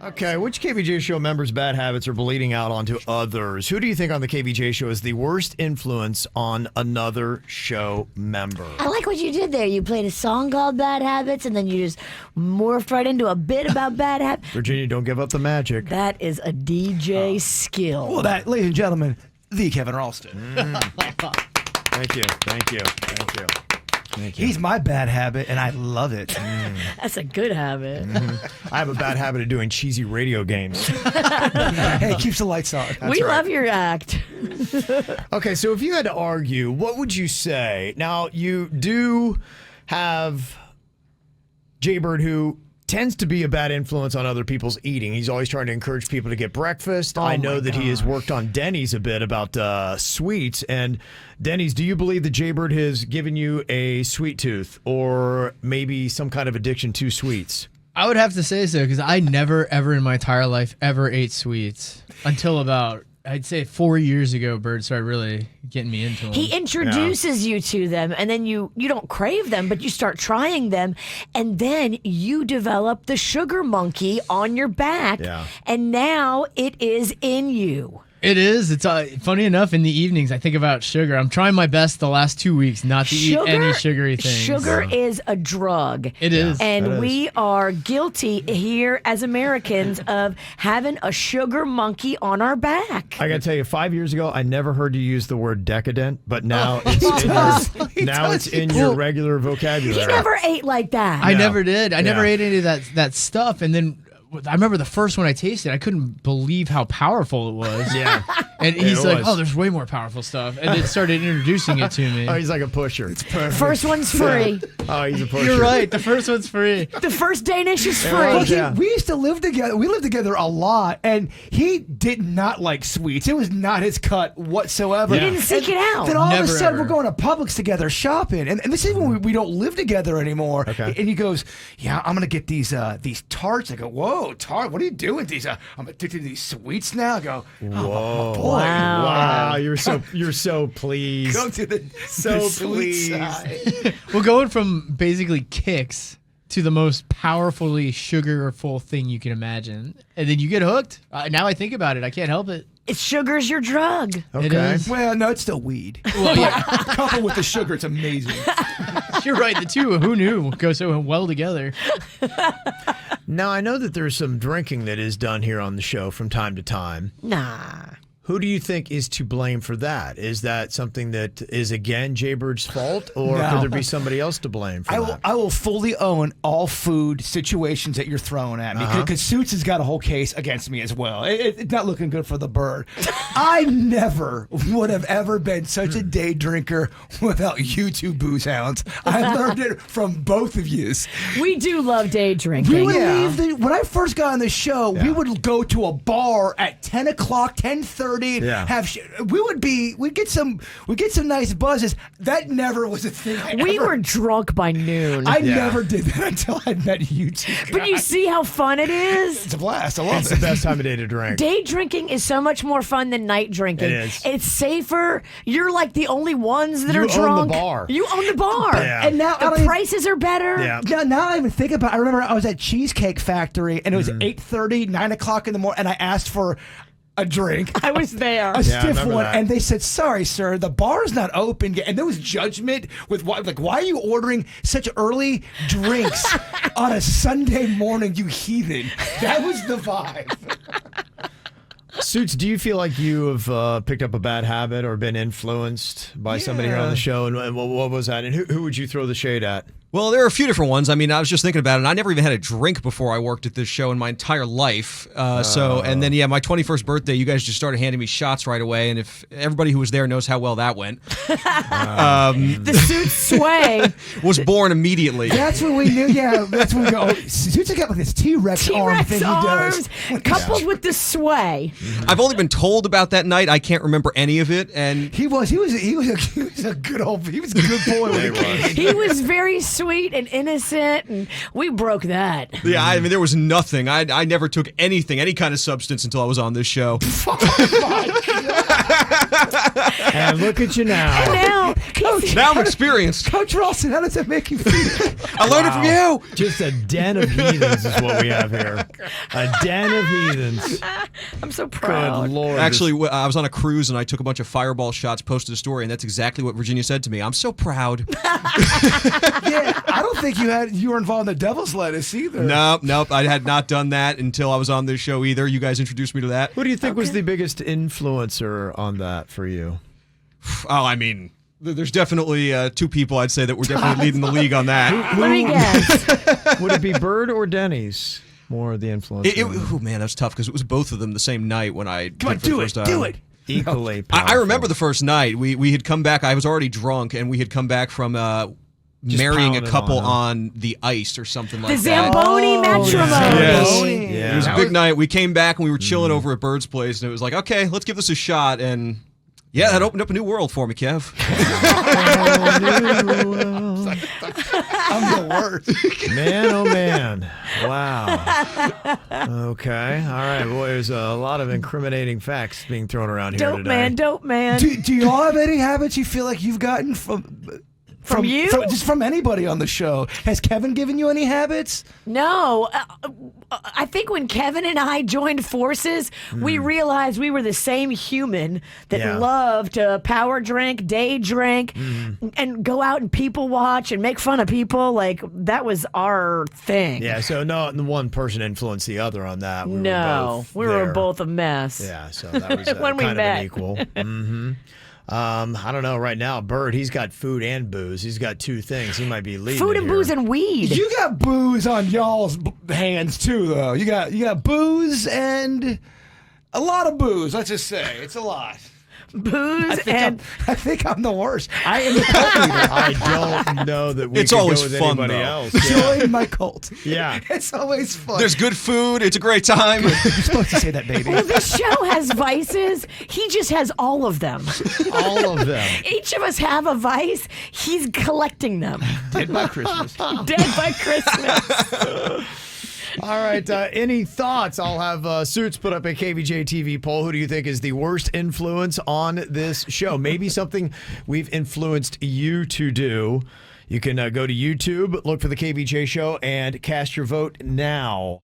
Okay, which KVJ show members' bad habits are bleeding out onto others? Who do you think on the KVJ show is the worst influence on another show member? I like what you did there. You played a song called Bad Habits, and then you just morphed right into a bit about bad habits. Virginia, don't give up the magic. That is a DJ skill. Well, that, ladies and gentlemen, the Kevin Ralston. Thank you. Thank you. Thank you. Thank you. He's my bad habit, and I love it. That's a good habit. I have a bad habit of doing cheesy radio games. Hey, it keeps the lights on. We love your act. Okay, so if you had to argue, what would you say? Now, you do have Jaybird, who tends to be a bad influence on other people's eating. He's always trying to encourage people to get breakfast. I know that he has worked on Denny's a bit about sweets. And Denny's, do you believe that Jaybird has given you a sweet tooth or maybe some kind of addiction to sweets? I would have to say so, because I never, ever in my entire life ever ate sweets until about, I'd say 4 years ago, Bird started really getting me into them. He introduces you to them, and then you don't crave them, but you start trying them, and then you develop the sugar monkey on your back, and now it is in you. It is. It's funny enough, in the evenings, I think about sugar. I'm trying my best the last 2 weeks not to eat any sugary things. Sugar is a drug. It is. And we are guilty here as Americans of having a sugar monkey on our back. I got to tell you, 5 years ago, I never heard you use the word decadent, but now it's in your regular vocabulary. He never ate like that. I never did. I never ate any of that stuff. And then I remember the first one I tasted, I couldn't believe how powerful it was. Yeah. And he's like, oh, there's way more powerful stuff. And then started introducing it to me. Oh, he's like a pusher. It's perfect. First one's free. Oh, he's a pusher. You're right. The first one's free. The first Danish is free. Well, we used to live together. We lived together a lot, and he did not like sweets. It was not his cut whatsoever. He didn't seek it out. Then all of a sudden, we're going to Publix together shopping, and this is when we don't live together anymore. Okay. And he goes, "Yeah, I'm gonna get these tarts." I go, "Whoa, tart! What are you doing with these? I'm addicted to these sweets now." I go, "Oh, my boy, wow, you're so pleased. Go to the sweet side." We're going from basically Kicks to the most powerfully sugarful thing you can imagine. And then you get hooked. Now I think about it, I can't help it. Sugar's your drug. Okay. It is. Well, no, it's still weed. Well, yeah. Coupled with the sugar, it's amazing. You're right, the two, who knew, go so well together. Now, I know that there's some drinking that is done here on the show from time to time. Nah. Who do you think is to blame for that? Is that something that is, again, Jaybird's fault, or could there be somebody else to blame for that? I will fully own all food situations that you're throwing at me, because Suits has got a whole case against me as well. It's not looking good for the bird. I never would have ever been such a day drinker without you two booze hounds. I learned it from both of you. We do love day drinking. We would leave when I first got on the show, we would go to a bar at 10 o'clock, 10:30. We'd get some nice buzzes. That never was a thing. We were drunk by noon. I never did that until I met you two guys. But you see how fun it is? It's a blast. I love it. It's the best time of day to drink. Day drinking is so much more fun than night drinking. It is. It's safer. You're like the only ones that are drunk. You own the bar. You own the bar. Yeah. And now the prices are better. Yeah. Now I even think about it. I remember I was at Cheesecake Factory, and it was 8:30, 9 o'clock in the morning, and I asked for a drink. I was there. A stiff one. that. And they said, "Sorry, sir, the bar is not open yet." And there was judgment with why are you ordering such early drinks on a Sunday morning, you heathen? That was the vibe. Suits, do you feel like you have picked up a bad habit or been influenced by somebody here on the show? And what was that? And who would you throw the shade at? Well, there are a few different ones. I mean, I was just thinking about it, and I never even had a drink before I worked at this show in my entire life. And then, my 21st birthday, you guys just started handing me shots right away, and if everybody who was there knows how well that went. The Suits sway. Was born immediately. That's when we knew, that's when we go, Suits got like this T-Rex arm thing arms, he does. coupled with the sway. I've only been told about that night. I can't remember any of it, and He was a good old, he was a good boy when he came in. He was very sweet and innocent, and we broke that. yeah, I mean, there was nothing. I never took anything, any kind of substance until I was on this show. And look at you now. And now Casey. Now I'm experienced. Coach Ralston, how does that make you feel? I learned it from you. Just a den of heathens is what we have here. A den of heathens. I'm so proud. Good Lord. Actually, I was on a cruise and I took a bunch of fireball shots, posted a story, and that's exactly what Virginia said to me. I'm so proud. Yeah, I don't think you were involved in the Devil's Lettuce either. Nope. I had not done that until I was on this show either. You guys introduced me to that. Who do you think was the biggest influencer on that for you? Oh, I mean, there's definitely two people I'd say that were definitely leading the league on that. Let me guess. Would it be Bird or Denny's? More of the influence. Oh man, that's tough because it was both of them the same night when I Come on, did it for the do first it. time. Do it. Equally I powerful. remember the first night. We had come back. I was already drunk, and we had come back from marrying a pounding couple on on the ice or something The like that. Zamboni matrimony. Yes. Yeah. It was a big night. We came back and we were chilling over at Bird's place, and it was like, okay, let's give this a shot. And yeah, that opened up a new world for me, Kev. I'm the worst. Man, oh man. Wow. Okay. All right. Boy, there's a lot of incriminating facts being thrown around here today. Dope man. Do you all have any habits you feel like you've gotten from you? Just from anybody on the show? Has Kevin given you any habits? No, I think when Kevin and I joined forces, we realized we were the same human that Yeah. loved to power drink, day drink, and go out and people watch and make fun of people. Like, that was our thing. Yeah, so no, one person influenced the other on that. We We were were both a mess. Yeah, so that was When we kind of met. an equal. I don't know. Right now, Bird, he's got food and booze. He's got two things. He might be leading. Food it and here. booze and weed. You got booze on y'all's hands too, though. You got booze and a lot of booze. Let's just say it's a lot. Booze and I think I'm the worst. I am the cult leader. I don't know that we It's could always go with fun, anybody though. else. Yeah. Join my cult. Yeah. It's always fun. There's good food. It's a great time. You're supposed to say that, baby. well, this show has vices. He just has all of them. All of them. Each of us have a vice. He's collecting them. Dead by Christmas. Dead by Christmas. All right. Any thoughts? I'll have Suits put up a KVJ TV poll. Who do you think is the worst influence on this show? Maybe something we've influenced you to do. You can go to YouTube, look for the KVJ show, and cast your vote now.